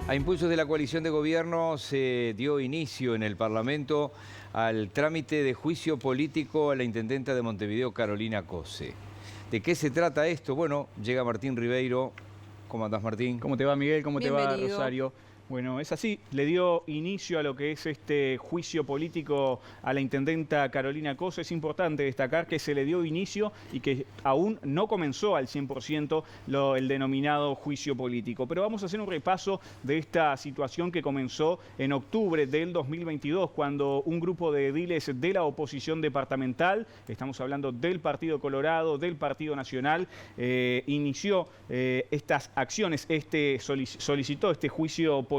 A impulsos de la coalición de gobierno se dio inicio en el Parlamento al trámite de juicio político a la intendenta de Montevideo, Carolina Cose. ¿De qué se trata esto? Bueno, llega Martín Ribeiro. ¿Cómo andás, Martín? ¿Cómo te va, Miguel? ¿Cómo te va, Bienvenido. Rosario? Bueno, es así, le dio inicio a lo que es este juicio político a la intendenta Carolina Cose. Es importante destacar que se le dio inicio y que aún no comenzó al 100% el denominado juicio político. Pero vamos a hacer un repaso de esta situación que comenzó en octubre del 2022, cuando un grupo de ediles de la oposición departamental, estamos hablando del Partido Colorado, del Partido Nacional, inició estas acciones, solicitó este juicio político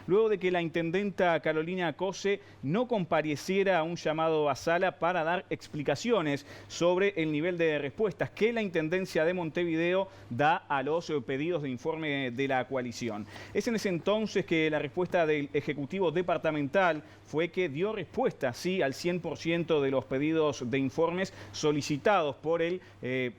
luego de que la intendenta Carolina Cose no compareciera a un llamado a sala para dar explicaciones sobre el nivel de respuestas que la Intendencia de Montevideo da a los pedidos de informe de la coalición. Es en ese entonces que la respuesta del Ejecutivo Departamental fue que dio respuesta, sí, al 100% de los pedidos de informes solicitados por el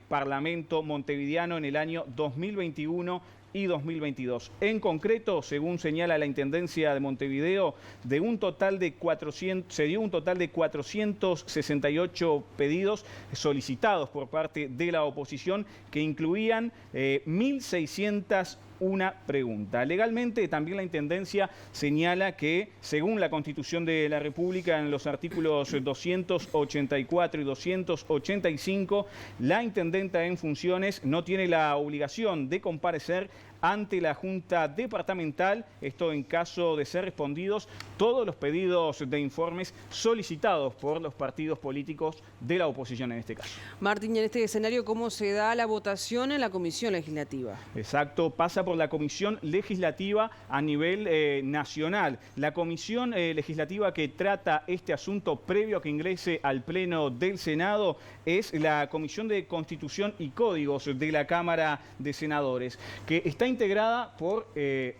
Parlamento montevideano en el año 2021 y 2022. En concreto, según señala la Intendencia de Montevideo, se dio un total de 468 pedidos solicitados por parte de la oposición, que incluían 1.601 pregunta. Legalmente, también la Intendencia señala que, según la Constitución de la República, en los artículos 284 y 285, la intendenta en funciones no tiene la obligación de comparecer ante la Junta Departamental, esto en caso de ser respondidos todos los pedidos de informes solicitados por los partidos políticos de la oposición en este caso. Martín, en este escenario, ¿cómo se da la votación en la Comisión Legislativa? Exacto, pasa por la Comisión Legislativa a nivel nacional. La Comisión Legislativa que trata este asunto previo a que ingrese al Pleno del Senado es la Comisión de Constitución y Códigos de la Cámara de Senadores, que está integrada por,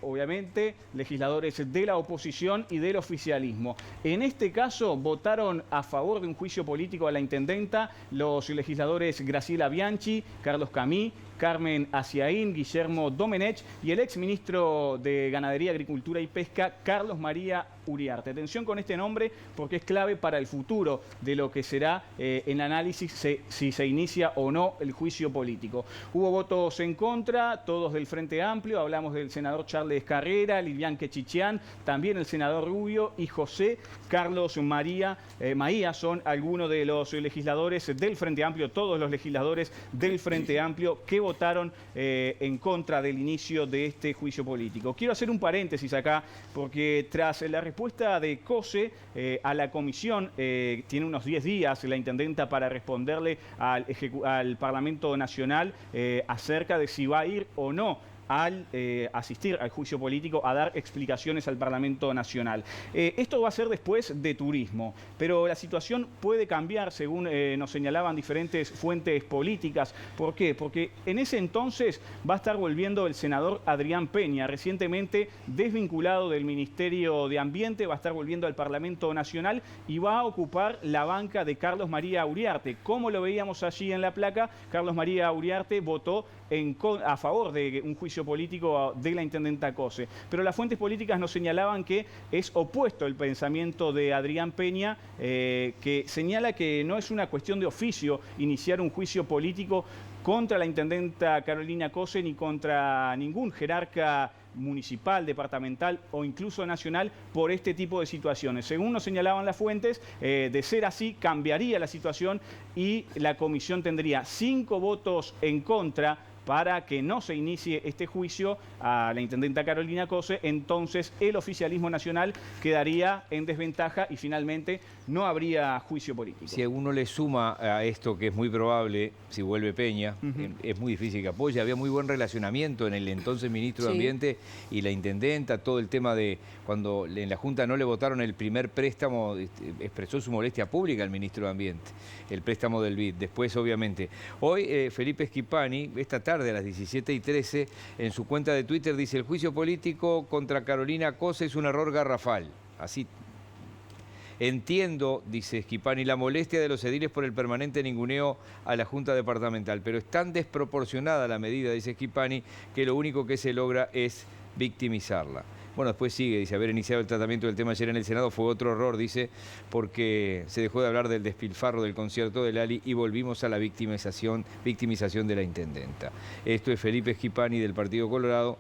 obviamente, legisladores de la oposición y del oficialismo. En este caso, votaron a favor de un juicio político a la intendenta los legisladores Graciela Bianchi, Carlos Camí, Carmen Aciaín, Guillermo Domenech y el exministro de Ganadería, Agricultura y Pesca, Carlos María Uriarte. Atención con este nombre porque es clave para el futuro de lo que será el análisis si se inicia o no el juicio político. Hubo votos en contra, todos del Frente Amplio, hablamos del senador Charles Carrera, Lilian Quechichián, también el senador Rubio y José Carlos Maía son algunos de los legisladores del Frente Amplio, todos los legisladores del Frente Amplio que votaron en contra del inicio de este juicio político. Quiero hacer un paréntesis acá porque tras la respuesta de Cose a la comisión, tiene unos 10 días la intendenta para responderle al Parlamento Nacional acerca de si va a ir o no al asistir al juicio político, a dar explicaciones al Parlamento Nacional. Esto va a ser después de turismo, pero la situación puede cambiar según nos señalaban diferentes fuentes políticas. ¿Por qué? Porque en ese entonces va a estar volviendo el senador Adrián Peña, recientemente desvinculado del Ministerio de Ambiente, va a estar volviendo al Parlamento Nacional y va a ocupar la banca de Carlos María Uriarte. Como lo veíamos allí en la placa, Carlos María Uriarte votó a favor de un juicio político de la intendenta Cose. Pero las fuentes políticas nos señalaban que es opuesto el pensamiento de Adrián Peña, que señala que no es una cuestión de oficio iniciar un juicio político contra la intendenta Carolina Cose ni contra ningún jerarca municipal, departamental o incluso nacional por este tipo de situaciones. Según nos señalaban las fuentes, de ser así cambiaría la situación y la comisión tendría 5 votos en contra para que no se inicie este juicio a la intendenta Carolina Cose. Entonces el oficialismo nacional quedaría en desventaja y finalmente no habría juicio político. Si uno le suma a esto, que es muy probable, si vuelve Peña, es muy difícil que apoye. Había muy buen relacionamiento en el entonces ministro de Ambiente y la intendenta. Todo el tema de cuando en la Junta no le votaron el primer préstamo, expresó su molestia pública el ministro de Ambiente, el préstamo del BID. Después, obviamente. Hoy, Felipe Schipani, esta tarde a las 17:13, en su cuenta de Twitter dice: el juicio político contra Carolina Cose es un error garrafal. Así. Entiendo, dice Schipani, la molestia de los ediles por el permanente ninguneo a la Junta Departamental, pero es tan desproporcionada la medida, dice Schipani, que lo único que se logra es victimizarla. Bueno, después sigue, dice, haber iniciado el tratamiento del tema ayer en el Senado fue otro error, dice, porque se dejó de hablar del despilfarro del concierto de Lali y volvimos a la victimización de la intendenta. Esto es Felipe Schipani del Partido Colorado.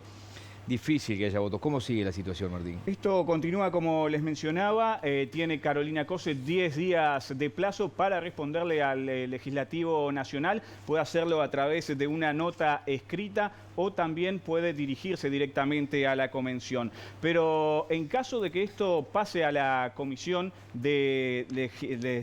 Difícil que haya votos. ¿Cómo sigue la situación, Martín? Esto continúa como les mencionaba. Tiene Carolina Cose 10 días de plazo para responderle al Legislativo Nacional. Puede hacerlo a través de una nota escrita o también puede dirigirse directamente a la Convención. Pero en caso de que esto pase a la Comisión de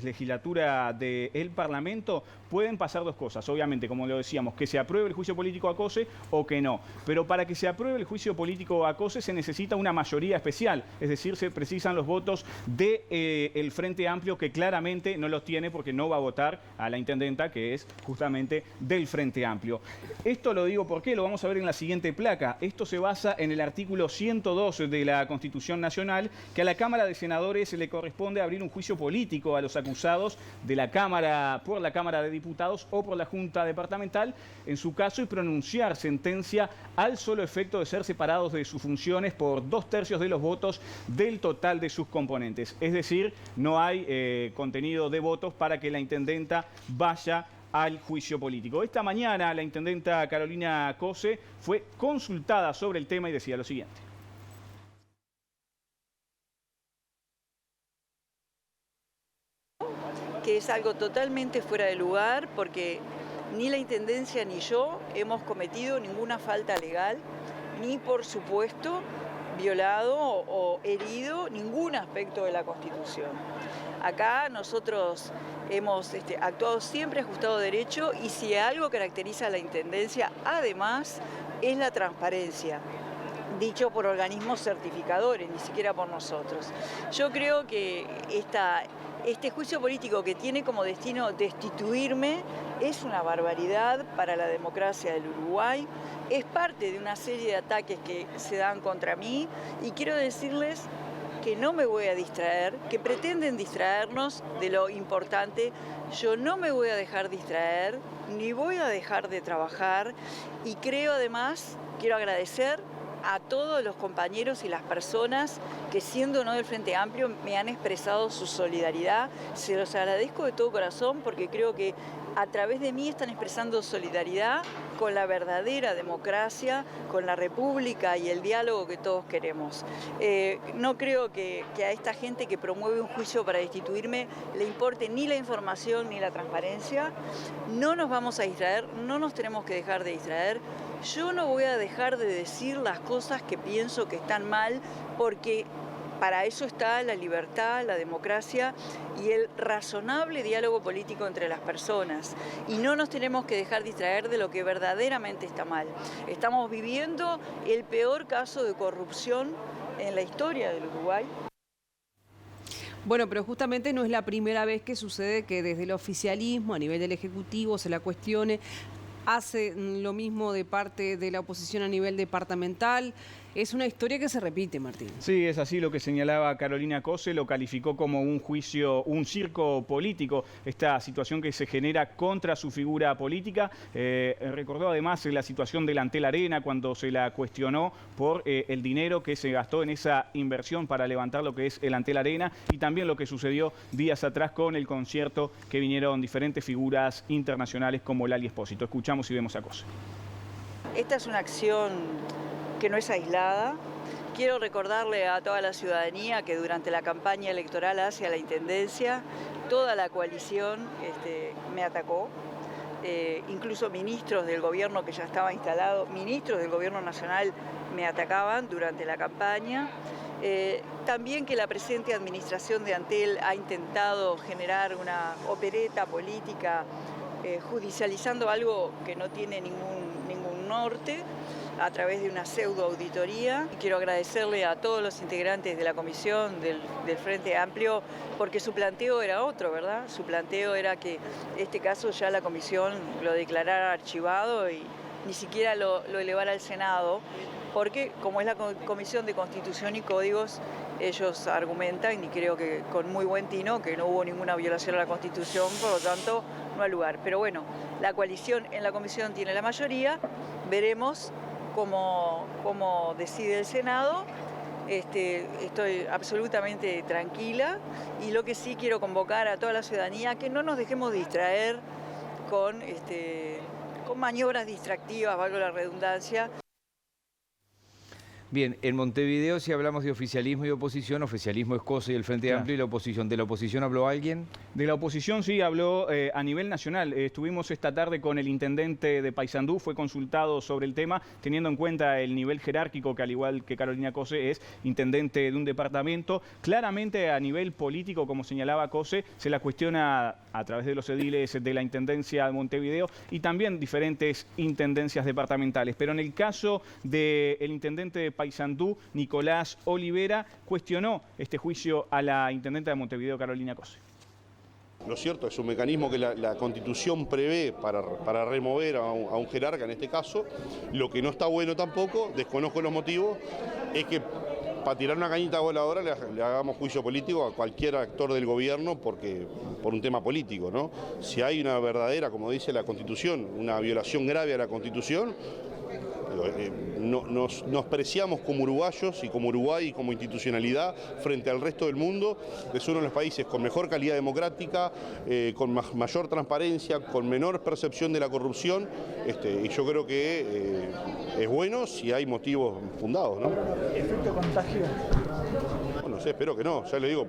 Legislatura del Parlamento, pueden pasar dos cosas. Obviamente, como lo decíamos, que se apruebe el juicio político a Cose o que no. Pero para que se apruebe el juicio político a Cose se necesita una mayoría especial. Es decir, se precisan los votos del Frente Amplio, que claramente no los tiene porque no va a votar a la intendenta, que es justamente del Frente Amplio. Esto lo digo porque lo vamos a ver en la siguiente placa. Esto se basa en el artículo 102 de la Constitución Nacional, que a la Cámara de Senadores le corresponde abrir un juicio político a los acusados de la Cámara, por la Cámara de Diputados o por la Junta Departamental, en su caso, y pronunciar sentencia al solo efecto de ser separados de sus funciones por 2/3 de los votos del total de sus componentes. Es decir, no hay contenido de votos para que la intendenta vaya al juicio político. Esta mañana la intendenta Carolina Cose fue consultada sobre el tema y decía lo siguiente. Que es algo totalmente fuera de lugar porque ni la Intendencia ni yo hemos cometido ninguna falta legal, ni por supuesto violado o herido ningún aspecto de la Constitución. Acá nosotros hemos actuado siempre ajustado a derecho y si algo caracteriza a la Intendencia, además, es la transparencia, dicho por organismos certificadores, ni siquiera por nosotros. Yo creo que este juicio político que tiene como destino destituirme es una barbaridad para la democracia del Uruguay, es parte de una serie de ataques que se dan contra mí y quiero decirles que no me voy a distraer, que pretenden distraernos de lo importante. Yo no me voy a dejar distraer, ni voy a dejar de trabajar y creo además, quiero agradecer a todos los compañeros y las personas que siendo no del Frente Amplio me han expresado su solidaridad. Se los agradezco de todo corazón porque creo que a través de mí están expresando solidaridad con la verdadera democracia, con la república y el diálogo que todos queremos. No creo que a esta gente que promueve un juicio para destituirme le importe ni la información ni la transparencia. No nos vamos a distraer, no nos tenemos que dejar de distraer. Yo no voy a dejar de decir las cosas que pienso que están mal porque para eso está la libertad, la democracia y el razonable diálogo político entre las personas. Y no nos tenemos que dejar distraer de lo que verdaderamente está mal. Estamos viviendo el peor caso de corrupción en la historia del Uruguay. Bueno, pero justamente no es la primera vez que sucede que desde el oficialismo, a nivel del Ejecutivo, se la cuestione. Hace lo mismo de parte de la oposición a nivel departamental. Es una historia que se repite, Martín. Sí, es así lo que señalaba Carolina Cose, lo calificó como un juicio, un circo político, esta situación que se genera contra su figura política. Recordó además la situación del Antel Arena cuando se la cuestionó por el dinero que se gastó en esa inversión para levantar lo que es el Antel Arena y también lo que sucedió días atrás con el concierto que vinieron diferentes figuras internacionales como Lali Espósito. Escuchamos y vemos a Cose. Esta es una acción que no es aislada. Quiero recordarle a toda la ciudadanía que durante la campaña electoral hacia la Intendencia, toda la coalición me atacó, incluso ministros del gobierno que ya estaba instalado, ministros del gobierno nacional me atacaban durante la campaña. También que la presente administración de Antel ha intentado generar una opereta política judicializando algo que no tiene ningún norte, a través de una pseudo auditoría. Quiero agradecerle a todos los integrantes de la comisión del Frente Amplio porque su planteo era otro, ¿verdad? Su planteo era que este caso ya la comisión lo declarara archivado y ni siquiera lo elevara al Senado, porque como es la Comisión de Constitución y Códigos, ellos argumentan, y creo que con muy buen tino, que no hubo ninguna violación a la Constitución, por lo tanto no hay lugar. Pero bueno, la coalición en la comisión tiene la mayoría, veremos cómo decide el Senado. Estoy absolutamente tranquila y lo que sí quiero convocar a toda la ciudadanía que no nos dejemos distraer con maniobras distractivas, valga la redundancia. Bien, en Montevideo, si hablamos de oficialismo y oposición, oficialismo es COSE y el Frente Amplio, y la oposición. ¿De la oposición habló alguien? De la oposición sí habló a nivel nacional. Estuvimos esta tarde con el intendente de Paysandú, fue consultado sobre el tema, teniendo en cuenta el nivel jerárquico, que al igual que Carolina Cose es intendente de un departamento. Claramente a nivel político, como señalaba Cose, se la cuestiona a través de los ediles de la Intendencia de Montevideo y también diferentes intendencias departamentales. Pero en el caso del intendente de Paysandú, Nicolás Olivera, cuestionó este juicio a la intendenta de Montevideo, Carolina Cose. Lo cierto es un mecanismo que la Constitución prevé para remover a un jerarca en este caso. Lo que no está bueno tampoco, desconozco los motivos, es que para tirar una cañita voladora le hagamos juicio político a cualquier actor del gobierno por un tema político, ¿no? Si hay una verdadera, como dice la Constitución, una violación grave a la Constitución, nos preciamos como uruguayos y como Uruguay y como institucionalidad frente al resto del mundo, que es uno de los países con mejor calidad democrática, con mayor transparencia, con menor percepción de la corrupción, y yo creo que es bueno si hay motivos fundados, ¿no? ¿Efecto contagio? Bueno, no sé, espero que no, ya le digo,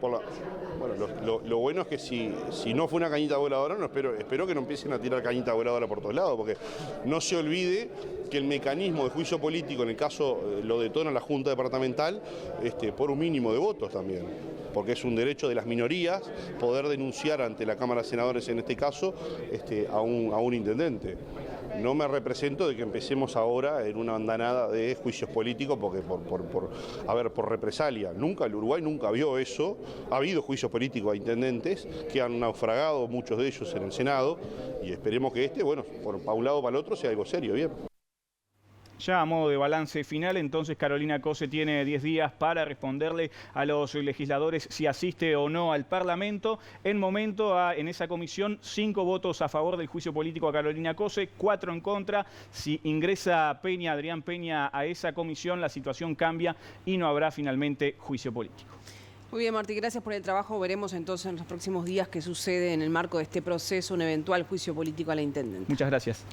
lo bueno es que si no fue una cañita voladora, espero que no empiecen a tirar cañita voladora por todos lados, porque no se olvide que el mecanismo de juicio político, en el caso lo detona la Junta Departamental, por un mínimo de votos también, porque es un derecho de las minorías poder denunciar ante la Cámara de Senadores, en este caso, a un intendente. No me represento de que empecemos ahora en una andanada de juicios políticos porque por represalia. El Uruguay nunca vio eso. Ha habido juicios políticos a intendentes que han naufragado, muchos de ellos en el Senado, y esperemos que para un lado o para el otro, sea algo serio, bien. Ya a modo de balance final, entonces Carolina Cose tiene 10 días para responderle a los legisladores si asiste o no al Parlamento. En esa comisión, 5 votos a favor del juicio político a Carolina Cose, 4 en contra. Si ingresa Adrián Peña, a esa comisión, la situación cambia y no habrá finalmente juicio político. Muy bien, Martí, gracias por el trabajo. Veremos entonces en los próximos días qué sucede en el marco de este proceso, un eventual juicio político a la intendente. Muchas gracias.